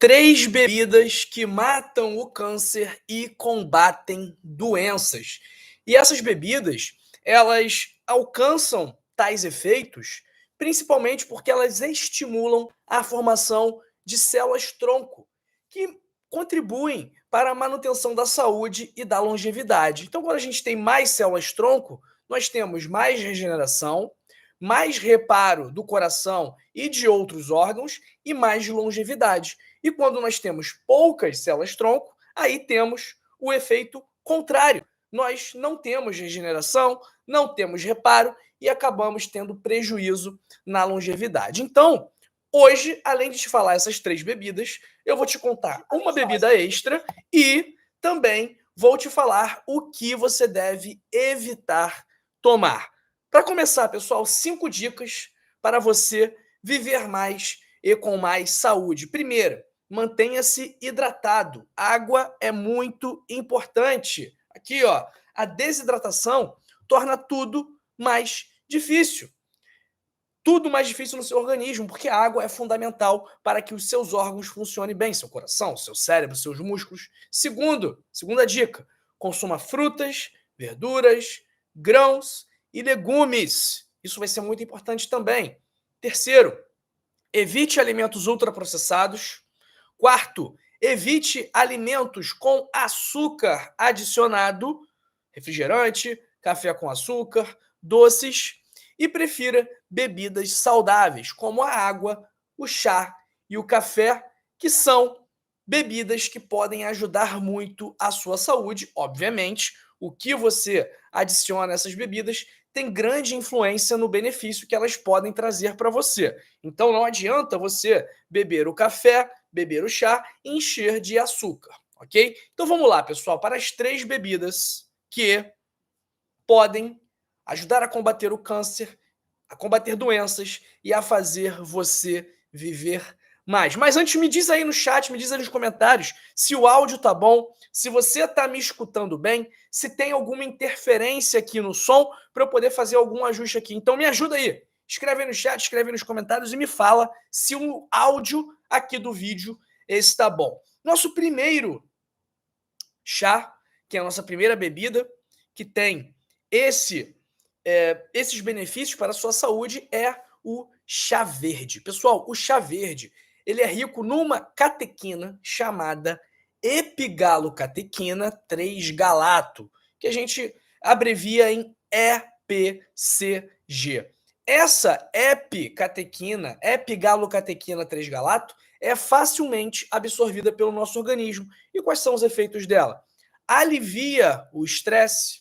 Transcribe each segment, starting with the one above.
Três bebidas que matam o câncer e combatem doenças. E essas bebidas, elas alcançam tais efeitos principalmente porque elas estimulam a formação de células-tronco, que contribuem para a manutenção da saúde e da longevidade. Então, quando a gente tem mais células-tronco, nós temos mais regeneração, mais reparo do coração e de outros órgãos e mais longevidade. E quando nós temos poucas células-tronco, aí temos o efeito contrário. Nós não temos regeneração, não temos reparo e acabamos tendo prejuízo na longevidade. Então, hoje, além de te falar essas três bebidas, eu vou te contar uma bebida extra e também vou te falar o que você deve evitar tomar. Para começar, pessoal, 5 dicas para você viver mais e com mais saúde. Primeira, mantenha-se hidratado. Água é muito importante. Aqui, ó, a desidratação torna tudo mais difícil. Tudo mais difícil no seu organismo, porque a água é fundamental para que os seus órgãos funcionem bem, seu coração, seu cérebro, seus músculos. Segunda dica, consuma frutas, verduras, grãos e legumes. Isso vai ser muito importante também. Terceiro, evite alimentos ultraprocessados. Quarto, evite alimentos com açúcar adicionado, refrigerante, café com açúcar, doces, e prefira bebidas saudáveis, como a água, o chá e o café, que são bebidas que podem ajudar muito a sua saúde. Obviamente, o que você adiciona a essas bebidas tem grande influência no benefício que elas podem trazer para você. Então não adianta você beber o café, beber o chá e encher de açúcar, ok? Então vamos lá, pessoal, para as três bebidas que podem ajudar a combater o câncer, a combater doenças e a fazer você viver mais. Mas antes, me diz aí no chat, me diz aí nos comentários se o áudio tá bom, se você tá me escutando bem, se tem alguma interferência aqui no som para eu poder fazer algum ajuste aqui. Então me ajuda aí. Escreve aí no chat, escreve aí nos comentários e me fala se o áudio aqui do vídeo está bom. Nosso primeiro chá, que é a nossa primeira bebida, que tem esses benefícios para a sua saúde, é o chá verde. Pessoal, o chá verde ele é rico numa catequina chamada epigalocatequina 3-galato, que a gente abrevia em EPCG. Essa epigalocatequina 3-galato, é facilmente absorvida pelo nosso organismo. E quais são os efeitos dela? Alivia o estresse,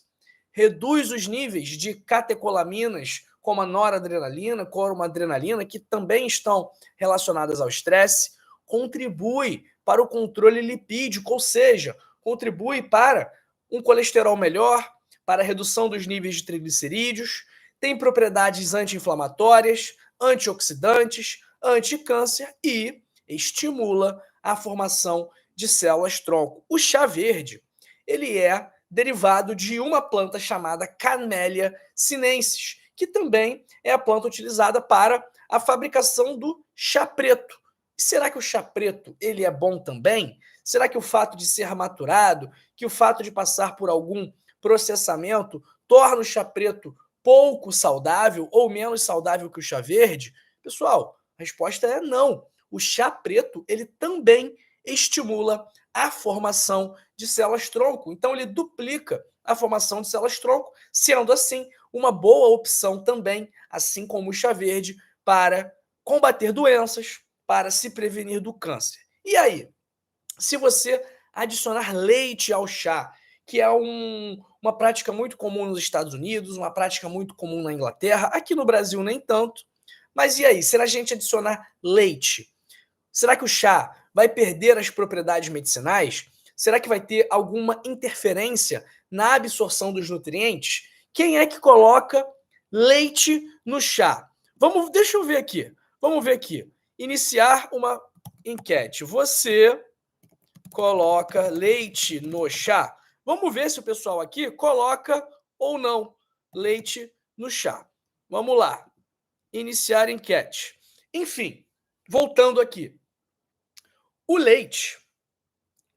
reduz os níveis de catecolaminas, como a noradrenalina, como a adrenalina, que também estão relacionadas ao estresse, contribui para o controle lipídico, ou seja, contribui para um colesterol melhor, para a redução dos níveis de triglicerídeos, tem propriedades anti-inflamatórias, antioxidantes, anticâncer e estimula a formação de células-tronco. O chá verde, ele é derivado de uma planta chamada Camellia sinensis, que também é a planta utilizada para a fabricação do chá preto. E será que o chá preto ele é bom também? Será que o fato de ser maturado, que o fato de passar por algum processamento torna o chá preto pouco saudável ou menos saudável que o chá verde? Pessoal, a resposta é não. O chá preto ele também estimula a formação de células-tronco. Então, ele duplica a formação de células-tronco, sendo assim uma boa opção também, assim como o chá verde, para combater doenças, para se prevenir do câncer. E aí, se você adicionar leite ao chá, que é uma prática muito comum nos Estados Unidos, uma prática muito comum na Inglaterra, aqui no Brasil nem tanto, mas e aí, se a gente adicionar leite, será que o chá vai perder as propriedades medicinais? Será que vai ter alguma interferência na absorção dos nutrientes? Quem é que coloca leite no chá? Deixa eu ver aqui. Vamos ver aqui. Iniciar uma enquete. Você coloca leite no chá? Vamos ver se o pessoal aqui coloca ou não leite no chá. Vamos lá. Iniciar enquete. Enfim, voltando aqui. O leite,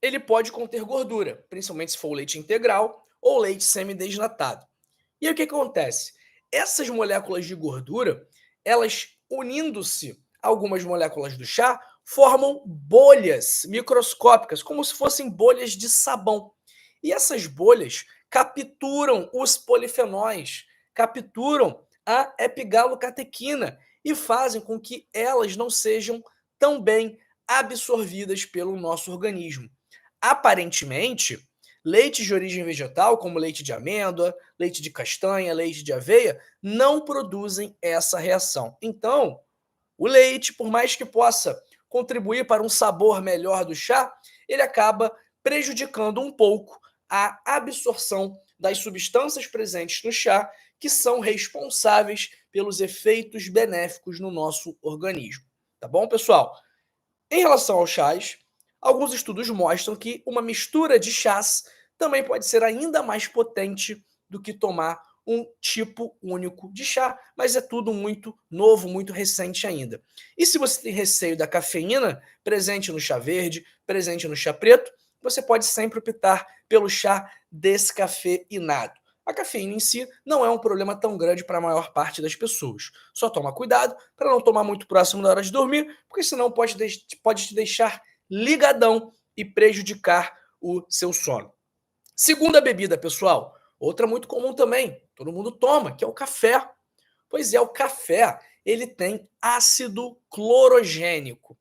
ele pode conter gordura, principalmente se for o leite integral ou leite semidesnatado. E aí o que acontece? Essas moléculas de gordura, elas unindo-se a algumas moléculas do chá, formam bolhas microscópicas, como se fossem bolhas de sabão. E essas bolhas capturam os polifenóis, capturam a epigalocatequina e fazem com que elas não sejam tão bem absorvidas pelo nosso organismo. Aparentemente, leites de origem vegetal, como leite de amêndoa, leite de castanha, leite de aveia, não produzem essa reação. Então, o leite, por mais que possa contribuir para um sabor melhor do chá, ele acaba prejudicando um pouco a absorção das substâncias presentes no chá, que são responsáveis pelos efeitos benéficos no nosso organismo. Tá bom, pessoal? Em relação aos chás, alguns estudos mostram que uma mistura de chás também pode ser ainda mais potente do que tomar um tipo único de chá, mas é tudo muito novo, muito recente ainda. E se você tem receio da cafeína presente no chá verde, presente no chá preto, você pode sempre optar pelo chá descafeinado. A cafeína em si não é um problema tão grande para a maior parte das pessoas. Só toma cuidado para não tomar muito próximo da hora de dormir, porque senão pode te deixar ligadão e prejudicar o seu sono. Segunda bebida, pessoal, outra muito comum também, todo mundo toma, que é o café. Pois é, o café, ele tem ácido clorogênico,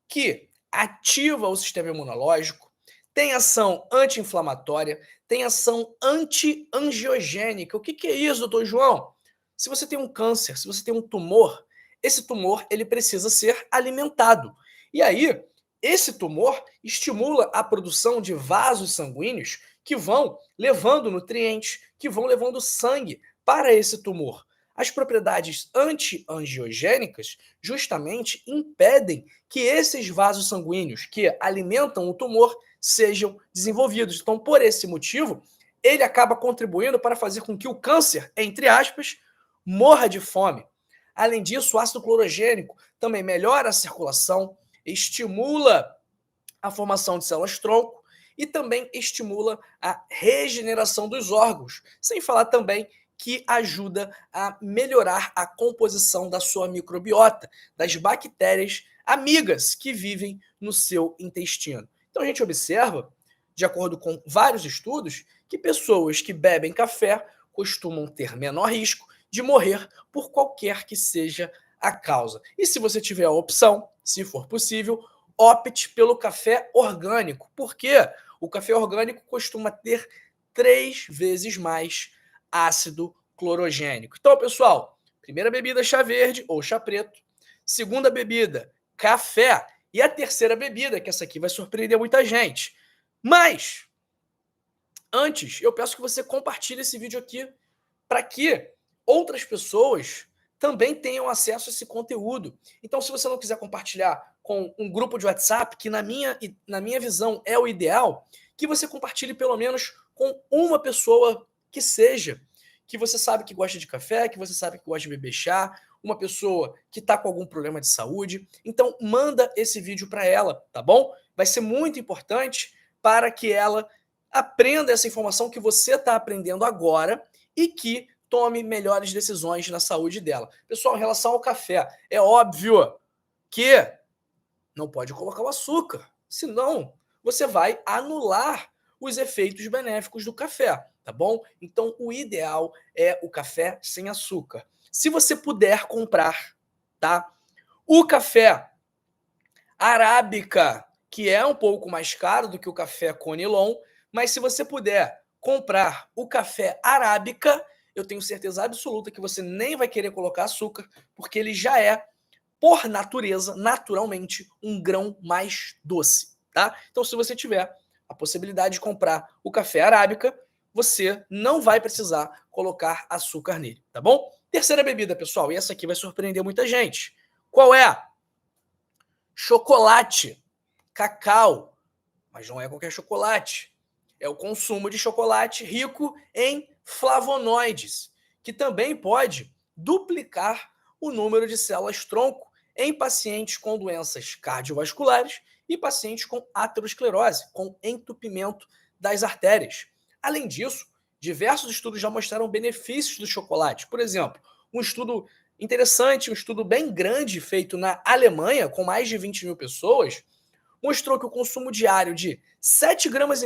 que ativa o sistema imunológico, tem ação anti-inflamatória, tem ação anti-angiogênica. O que é isso, doutor João? Se você tem um câncer, se você tem um tumor, esse tumor ele precisa ser alimentado. E aí, esse tumor estimula a produção de vasos sanguíneos que vão levando nutrientes, que vão levando sangue para esse tumor. As propriedades anti-angiogênicas justamente impedem que esses vasos sanguíneos que alimentam o tumor sejam desenvolvidos. Então, por esse motivo, ele acaba contribuindo para fazer com que o câncer, entre aspas, morra de fome. Além disso, o ácido clorogênico também melhora a circulação, estimula a formação de células-tronco e também estimula a regeneração dos órgãos, sem falar também que ajuda a melhorar a composição da sua microbiota, das bactérias amigas que vivem no seu intestino. Então a gente observa, de acordo com vários estudos, que pessoas que bebem café costumam ter menor risco de morrer por qualquer que seja a causa. E se você tiver a opção, se for possível, opte pelo café orgânico, porque o café orgânico costuma ter 3 vezes mais ácido clorogênico. Então, pessoal, primeira bebida, chá verde ou chá preto. Segunda bebida, café. E a terceira bebida, que essa aqui vai surpreender muita gente. Mas, antes, eu peço que você compartilhe esse vídeo aqui para que outras pessoas também tenham acesso a esse conteúdo. Então, se você não quiser compartilhar com um grupo de WhatsApp, que na minha visão é o ideal, que você compartilhe pelo menos com uma pessoa que seja, que você sabe que gosta de café, que você sabe que gosta de beber chá, uma pessoa que está com algum problema de saúde. Então, manda esse vídeo para ela, tá bom? Vai ser muito importante para que ela aprenda essa informação que você está aprendendo agora e que tome melhores decisões na saúde dela. Pessoal, em relação ao café, é óbvio que não pode colocar o açúcar, senão você vai anular os efeitos benéficos do café, tá bom? Então, o ideal é o café sem açúcar. Se você puder comprar, tá? O café arábica, que é um pouco mais caro do que o café Conilon, mas se você puder comprar o café arábica, eu tenho certeza absoluta que você nem vai querer colocar açúcar, porque ele já é, por natureza, naturalmente, um grão mais doce, tá? Então, se você tiver a possibilidade de comprar o café arábica, você não vai precisar colocar açúcar nele, tá bom? Terceira bebida, pessoal, e essa aqui vai surpreender muita gente. Qual é? Chocolate, cacau, mas não é qualquer chocolate. É o consumo de chocolate rico em flavonoides, que também pode duplicar o número de células-tronco em pacientes com doenças cardiovasculares e pacientes com aterosclerose, com entupimento das artérias. Além disso, diversos estudos já mostraram benefícios do chocolate. Por exemplo, um estudo interessante, um estudo bem grande feito na Alemanha, com mais de 20 mil pessoas, mostrou que o consumo diário de 7,5 gramas,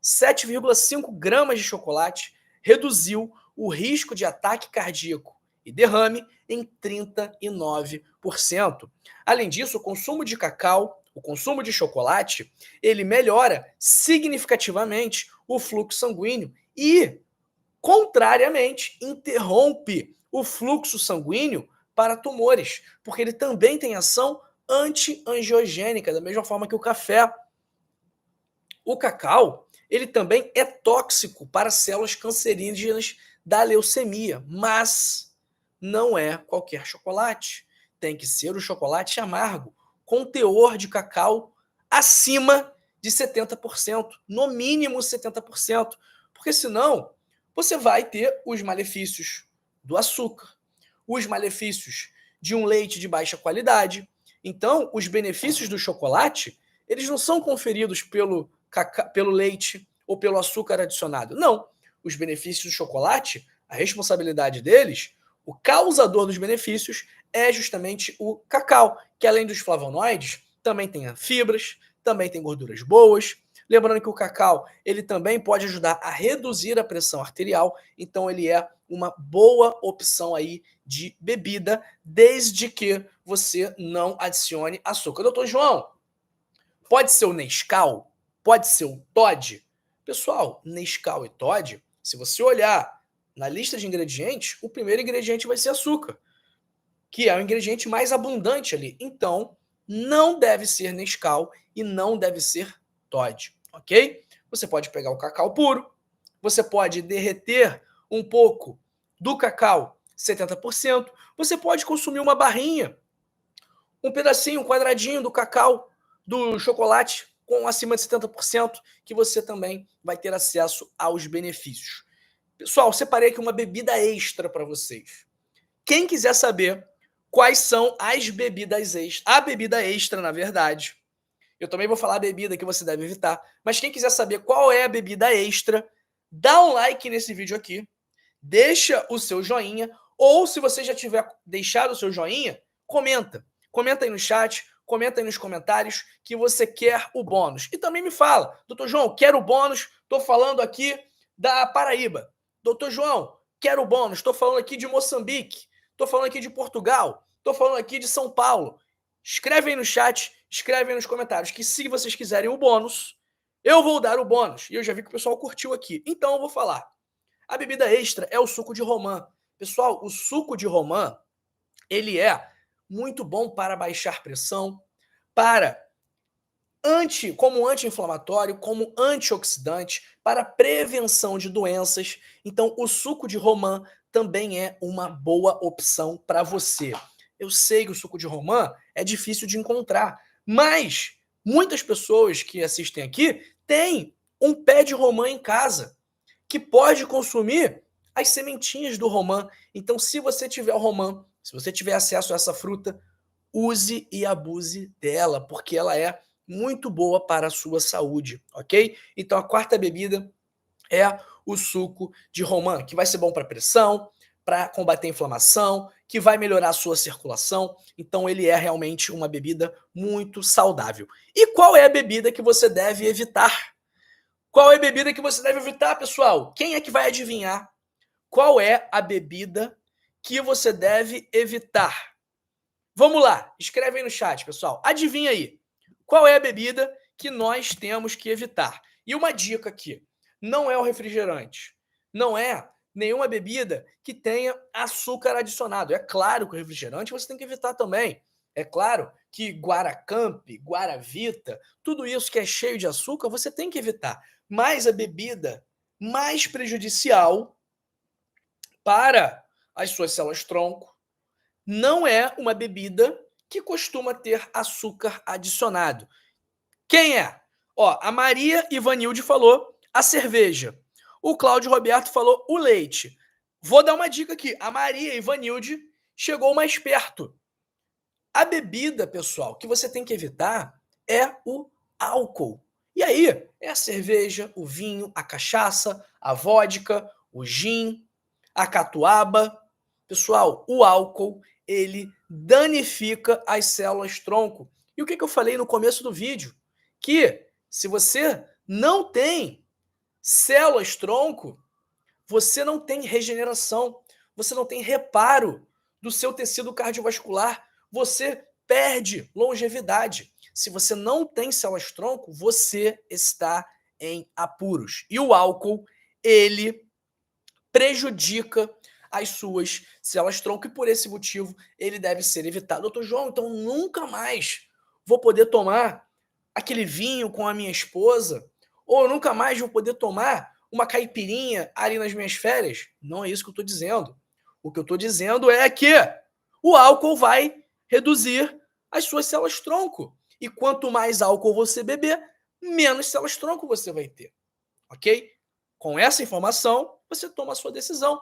7,5 gramas de chocolate reduziu o risco de ataque cardíaco e derrame em 39%. Além disso, o consumo de cacau, o consumo de chocolate, ele melhora significativamente o fluxo sanguíneo e, contrariamente, interrompe o fluxo sanguíneo para tumores, porque ele também tem ação anti-angiogênica, da mesma forma que o café. O cacau, ele também é tóxico para células cancerígenas da leucemia, mas não é qualquer chocolate. Tem que ser o chocolate amargo, com teor de cacau acima de 70%, no mínimo 70%, porque senão você vai ter os malefícios do açúcar, os malefícios de um leite de baixa qualidade. Então, os benefícios do chocolate, eles não são conferidos pelo leite ou pelo açúcar adicionado. Não. Os benefícios do chocolate, a responsabilidade deles, o causador dos benefícios é justamente o cacau, que além dos flavonoides, também tem fibras, também tem gorduras boas. Lembrando que o cacau, ele também pode ajudar a reduzir a pressão arterial, então ele é uma boa opção aí de bebida, desde que você não adicione açúcar. Doutor João, pode ser o Nescau? Pode ser o Toddy? Pessoal, Nescau e Toddy, se você olhar na lista de ingredientes, o primeiro ingrediente vai ser açúcar, que é o ingrediente mais abundante ali. Então, não deve ser Nescau e não deve ser Toddy, ok? Você pode pegar o cacau puro, você pode derreter um pouco do cacau, 70%, você pode consumir uma barrinha, um pedacinho, um quadradinho do cacau, do chocolate, com acima de 70%, que você também vai ter acesso aos benefícios. Pessoal, separei aqui uma bebida extra para vocês. Quem quiser saber quais são as bebidas extras, a bebida extra, na verdade, eu também vou falar a bebida que você deve evitar, mas quem quiser saber qual é a bebida extra, dá um like nesse vídeo aqui, deixa o seu joinha, ou se você já tiver deixado o seu joinha, comenta. Comenta aí no chat, comenta aí nos comentários que você quer o bônus. E também me fala, doutor João, quero o bônus, estou falando aqui da Paraíba. Doutor João, quero o bônus, estou falando aqui de Moçambique, estou falando aqui de Portugal, estou falando aqui de São Paulo. Escreve aí no chat, escreve aí nos comentários que se vocês quiserem o bônus, eu vou dar o bônus. E eu já vi que o pessoal curtiu aqui, então eu vou falar. A bebida extra é o suco de romã. Pessoal, o suco de romã, ele é muito bom para baixar pressão, como anti-inflamatório, como antioxidante, para prevenção de doenças. Então, o suco de romã também é uma boa opção para você. Eu sei que o suco de romã é difícil de encontrar, mas muitas pessoas que assistem aqui têm um pé de romã em casa, que pode consumir as sementinhas do romã. Então, se você tiver o romã, se você tiver acesso a essa fruta, use e abuse dela, porque ela é muito boa para a sua saúde, ok? Então, a quarta bebida é o suco de romã, que vai ser bom para pressão, para combater a inflamação, que vai melhorar a sua circulação. Então, ele é realmente uma bebida muito saudável. E qual é a bebida que você deve evitar? Qual é a bebida que você deve evitar, pessoal? Quem é que vai adivinhar qual é a bebida que você deve evitar? Vamos lá, escreve aí no chat, pessoal. Adivinha aí. Qual é a bebida que nós temos que evitar? E uma dica aqui: não é o refrigerante. Não é nenhuma bebida que tenha açúcar adicionado. É claro que o refrigerante você tem que evitar também. É claro que Guaracamp, Guaravita, tudo isso que é cheio de açúcar, você tem que evitar. Mas a bebida mais prejudicial para as suas células-tronco não é uma bebida que costuma ter açúcar adicionado. Quem é? Ó, a Maria Ivanilde falou a cerveja. O Cláudio Roberto falou o leite. Vou dar uma dica aqui. A Maria Ivanilde chegou mais perto. A bebida, pessoal, que você tem que evitar é o álcool. E aí, é a cerveja, o vinho, a cachaça, a vodka, o gin, a catuaba. Pessoal, o álcool, ele danifica as células tronco. E o que eu falei no começo do vídeo? Que se você não tem células tronco, você não tem regeneração, você não tem reparo do seu tecido cardiovascular, você perde longevidade. Se você não tem células tronco, você está em apuros. E o álcool, ele prejudica as suas células tronco e por esse motivo ele deve ser evitado. Doutor João, então nunca mais vou poder tomar aquele vinho com a minha esposa? Ou eu nunca mais vou poder tomar uma caipirinha ali nas minhas férias? Não é isso que eu estou dizendo. O que eu estou dizendo é que o álcool vai reduzir as suas células tronco. E quanto mais álcool você beber, menos células tronco você vai ter. Ok? Com essa informação, você toma a sua decisão.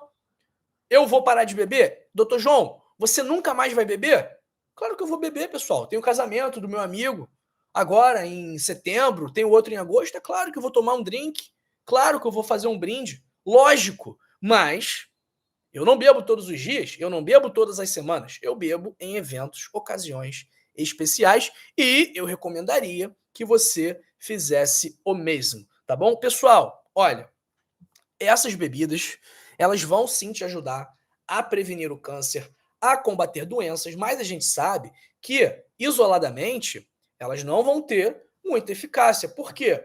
Eu vou parar de beber? Doutor João, você nunca mais vai beber? Claro que eu vou beber, pessoal. Tem o casamento do meu amigo agora em setembro, tem outro em agosto. É claro que eu vou tomar um drink. Claro que eu vou fazer um brinde. Lógico. Mas eu não bebo todos os dias, eu não bebo todas as semanas. Eu bebo em eventos, ocasiões especiais e eu recomendaria que você fizesse o mesmo, tá bom? Pessoal, olha, essas bebidas, elas vão sim te ajudar a prevenir o câncer, a combater doenças, mas a gente sabe que, isoladamente, elas não vão ter muita eficácia. Por quê?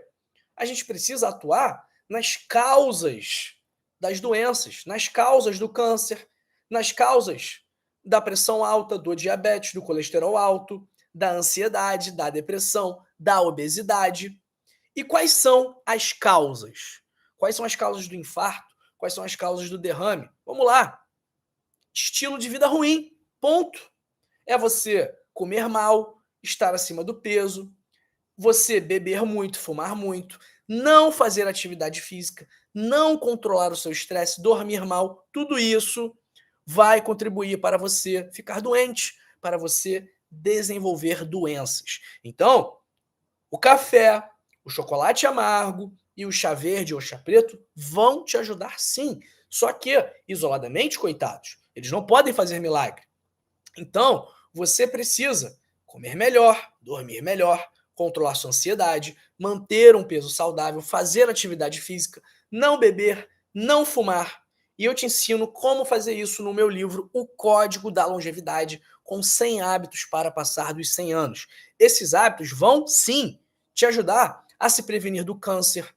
A gente precisa atuar nas causas das doenças, nas causas do câncer, nas causas da pressão alta, do diabetes, do colesterol alto, da ansiedade, da depressão, da obesidade. E quais são as causas? Quais são as causas do infarto? Quais são as causas do derrame? Vamos lá. Estilo de vida ruim. Ponto. É você comer mal, estar acima do peso, você beber muito, fumar muito, não fazer atividade física, não controlar o seu estresse, dormir mal. Tudo isso vai contribuir para você ficar doente, para você desenvolver doenças. Então, o café, o chocolate amargo e o chá verde ou chá preto vão te ajudar sim. Só que, isoladamente, coitados, eles não podem fazer milagre. Então, você precisa comer melhor, dormir melhor, controlar sua ansiedade, manter um peso saudável, fazer atividade física, não beber, não fumar. E eu te ensino como fazer isso no meu livro O Código da Longevidade, com 100 hábitos para passar dos 100 anos. Esses hábitos vão, sim, te ajudar a se prevenir do câncer,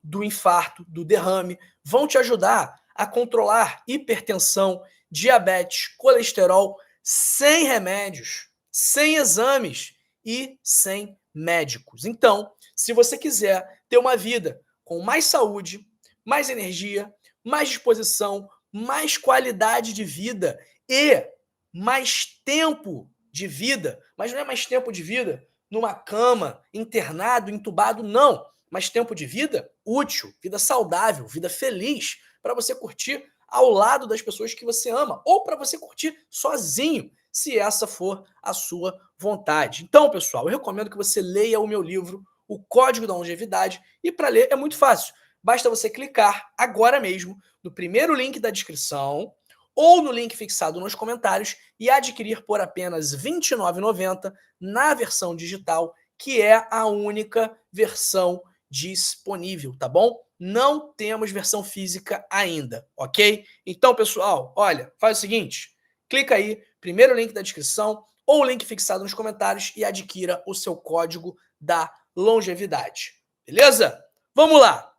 do infarto, do derrame, vão te ajudar a controlar hipertensão, diabetes, colesterol, sem remédios, sem exames e sem médicos. Então, se você quiser ter uma vida com mais saúde, mais energia, mais disposição, mais qualidade de vida e mais tempo de vida, mas não é mais tempo de vida numa cama, internado, entubado, não, mas tempo de vida útil, vida saudável, vida feliz, para você curtir ao lado das pessoas que você ama, ou para você curtir sozinho, se essa for a sua vontade. Então, pessoal, eu recomendo que você leia o meu livro, O Código da Longevidade, e para ler é muito fácil. Basta você clicar agora mesmo no primeiro link da descrição ou no link fixado nos comentários e adquirir por apenas R$ 29,90 na versão digital, que é a única versão disponível, tá bom? Não temos versão física ainda, ok? Então, pessoal, olha, faz o seguinte, clica aí, primeiro link da descrição ou o link fixado nos comentários e adquira o seu código da longevidade, beleza? Vamos lá!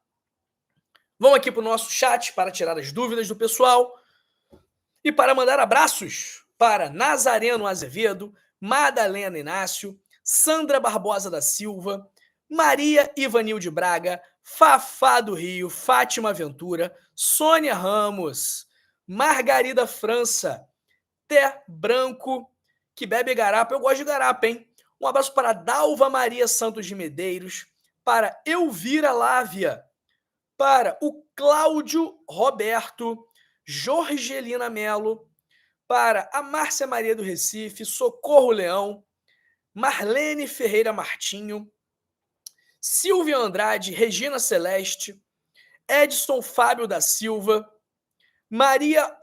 Vamos aqui para o nosso chat para tirar as dúvidas do pessoal e para mandar abraços para Nazareno Azevedo, Madalena Inácio, Sandra Barbosa da Silva, Maria Ivanilde Braga, Fafá do Rio, Fátima Ventura, Sônia Ramos, Margarida França, Té Branco, que bebe garapa. Eu gosto de garapa, hein? Um abraço para Dalva Maria Santos de Medeiros, para Elvira Lávia, para o Cláudio Roberto, Jorgelina Melo, para a Márcia Maria do Recife, Socorro Leão, Marlene Ferreira Martinho, Silvia Andrade, Regina Celeste, Edson Fábio da Silva, Maria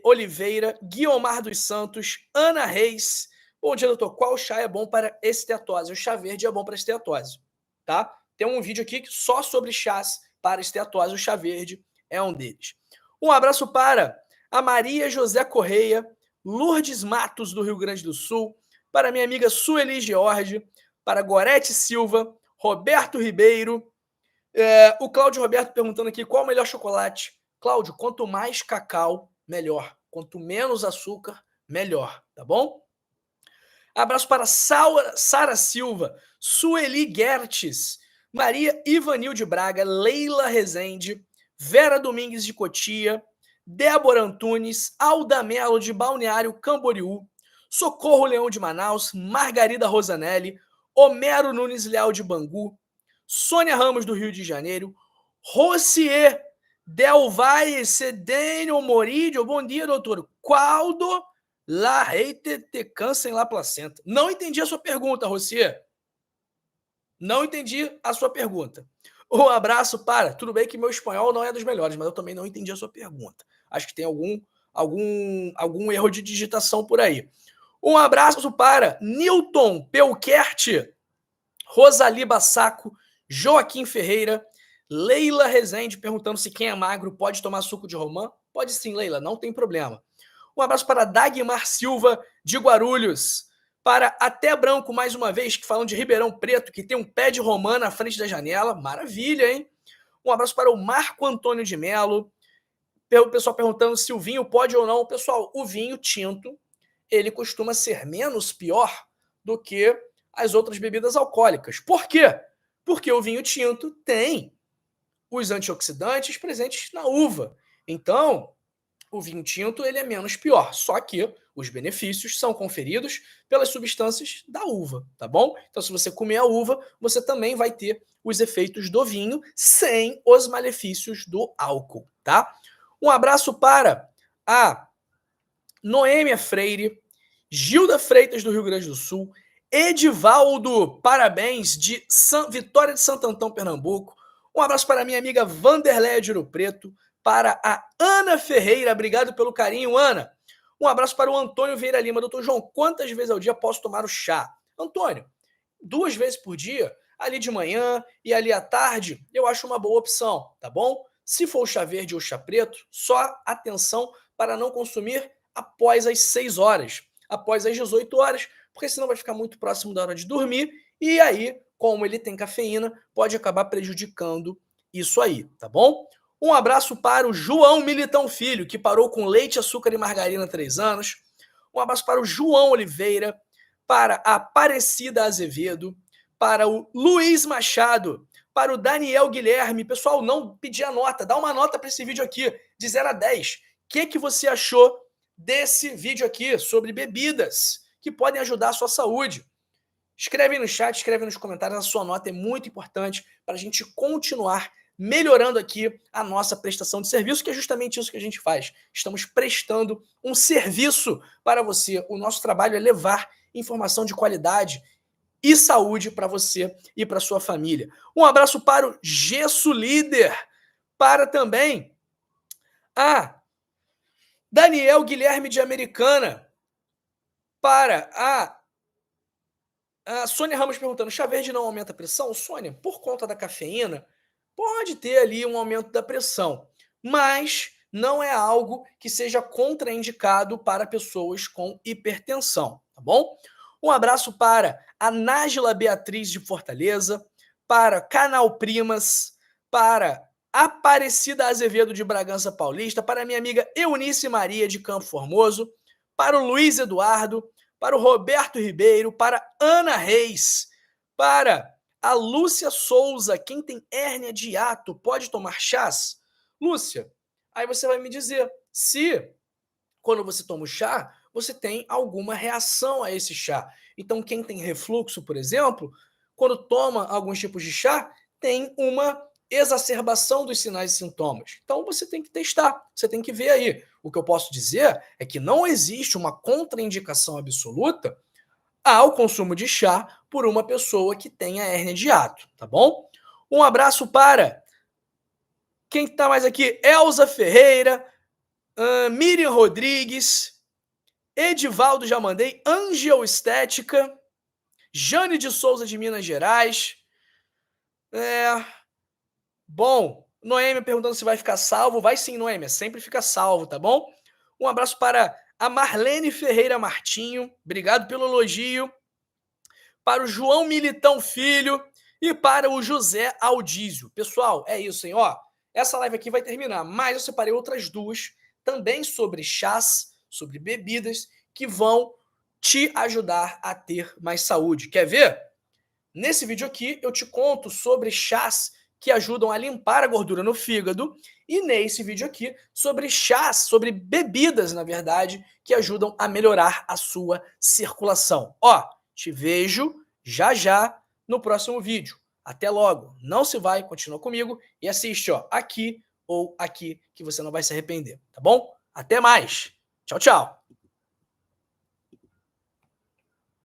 Oliveira, Guiomar dos Santos, Ana Reis. Bom dia, doutor. Qual chá é bom para esteatose? O chá verde é bom para esteatose, tá? Tem um vídeo aqui só sobre chás para esteatose. O chá verde é um deles. Um abraço para a Maria José Correia, Lourdes Matos, do Rio Grande do Sul, para minha amiga Sueli George, para Gorete Silva, Roberto Ribeiro, o Cláudio Roberto perguntando aqui qual o melhor chocolate. Cláudio, quanto mais cacau, melhor. Quanto menos açúcar, melhor, tá bom? Abraço para Sara Silva, Sueli Gertes, Maria Ivanilde Braga, Leila Rezende, Vera Domingues de Cotia, Débora Antunes, Alda Melo de Balneário Camboriú, Socorro Leão de Manaus, Margarida Rosanelli, Homero Nunes Leal de Bangu, Sônia Ramos do Rio de Janeiro, Rocier Del Valle Cedênio Morídio, bom dia, doutor. Qualdo La Reite te câncer em La Placenta. Não entendi a sua pergunta, Rocier. Não entendi a sua pergunta. Um abraço para... Tudo bem que meu espanhol não é dos melhores, mas eu também não entendi a sua pergunta. Acho que tem algum erro de digitação por aí. Um abraço para Newton Pelquert, Rosali Bassaco, Joaquim Ferreira, Leila Rezende perguntando se quem é magro pode tomar suco de romã. Pode sim, Leila, não tem problema. Um abraço para Dagmar Silva, de Guarulhos. Para Até Branco, mais uma vez, que falam de Ribeirão Preto, que tem um pé de romã na frente da janela. Maravilha, hein? Um abraço para o Marco Antônio de Melo. O pessoal perguntando se o vinho pode ou não. Pessoal, o vinho tinto, ele costuma ser menos pior do que as outras bebidas alcoólicas. Por quê? Porque o vinho tinto tem os antioxidantes presentes na uva. Então, o vinho tinto ele é menos pior, só que os benefícios são conferidos pelas substâncias da uva, tá bom? Então, se você comer a uva, você também vai ter os efeitos do vinho sem os malefícios do álcool, tá? Um abraço para a Noêmia Freire, Gilda Freitas, do Rio Grande do Sul, Edivaldo, parabéns, de Vitória de Santo Antão, Pernambuco. Um abraço para a minha amiga Vanderléia de Ouro Preto, para a Ana Ferreira, obrigado pelo carinho, Ana. Um abraço para o Antônio Vieira Lima. Doutor João, quantas vezes ao dia posso tomar o chá? Antônio, 2 vezes por dia, ali de manhã e ali à tarde, eu acho uma boa opção, tá bom? Se for o chá verde ou o chá preto, só atenção para não consumir após as 6 horas, após as 18 horas, porque senão vai ficar muito próximo da hora de dormir e aí, como ele tem cafeína, pode acabar prejudicando isso aí, tá bom? Um abraço para o João Militão Filho, que parou com leite, açúcar e margarina há 3 anos. Um abraço para o João Oliveira, para a Aparecida Azevedo, para o Luiz Machado, para o Daniel Guilherme. Pessoal, não pedir a nota, dá uma nota para esse vídeo aqui, de 0 a 10. O que você achou desse vídeo aqui sobre bebidas que podem ajudar a sua saúde? Escreve aí no chat, escreve nos comentários, a sua nota é muito importante para a gente continuar melhorando aqui a nossa prestação de serviço, que é justamente isso que a gente faz. Estamos prestando um serviço para você. O nosso trabalho é levar informação de qualidade e saúde para você e para sua família. Um abraço para o Gesso Líder, para também a Daniel Guilherme de Americana, para a Sônia Ramos perguntando, chá verde não aumenta a pressão? Sônia, por conta da cafeína, pode ter ali um aumento da pressão, mas não é algo que seja contraindicado para pessoas com hipertensão, tá bom? Um abraço para a Nájila Beatriz de Fortaleza, para Canal Primas, para Aparecida Azevedo de Bragança Paulista, para a minha amiga Eunice Maria de Campo Formoso, para o Luiz Eduardo, para o Roberto Ribeiro, para Ana Reis, para a Lúcia Souza. Quem tem hérnia de hiato pode tomar chás? Lúcia, aí você vai me dizer se, quando você toma o chá, você tem alguma reação a esse chá. Então, quem tem refluxo, por exemplo, quando toma alguns tipos de chá, tem uma exacerbação dos sinais e sintomas. Então, você tem que testar, você tem que ver aí O que eu posso dizer é que não existe uma contraindicação absoluta ao consumo de chá por uma pessoa que tenha hérnia de hiato, tá bom? Um abraço para quem está mais aqui? Elza Ferreira, Miriam Rodrigues, Edivaldo já mandei, Angeoestética, Jane de Souza de Minas Gerais. Bom, Noêmia perguntando se vai ficar salvo. Vai sim, Noêmia, sempre fica salvo, tá bom? Um abraço para a Marlene Ferreira Martinho, obrigado pelo elogio. Para o João Militão Filho e para o José Aldísio. Pessoal, é isso, hein? Ó, essa live aqui vai terminar, mas eu separei outras duas também sobre chás, sobre bebidas, que vão te ajudar a ter mais saúde. Quer ver? Nesse vídeo aqui eu te conto sobre chás que ajudam a limpar a gordura no fígado e nesse vídeo aqui sobre chás, sobre bebidas, na verdade, que ajudam a melhorar a sua circulação. Ó, te vejo já já no próximo vídeo. Até logo. Não se vai, continua comigo e assiste, ó, aqui ou aqui que você não vai se arrepender, tá bom? Até mais. Tchau, tchau.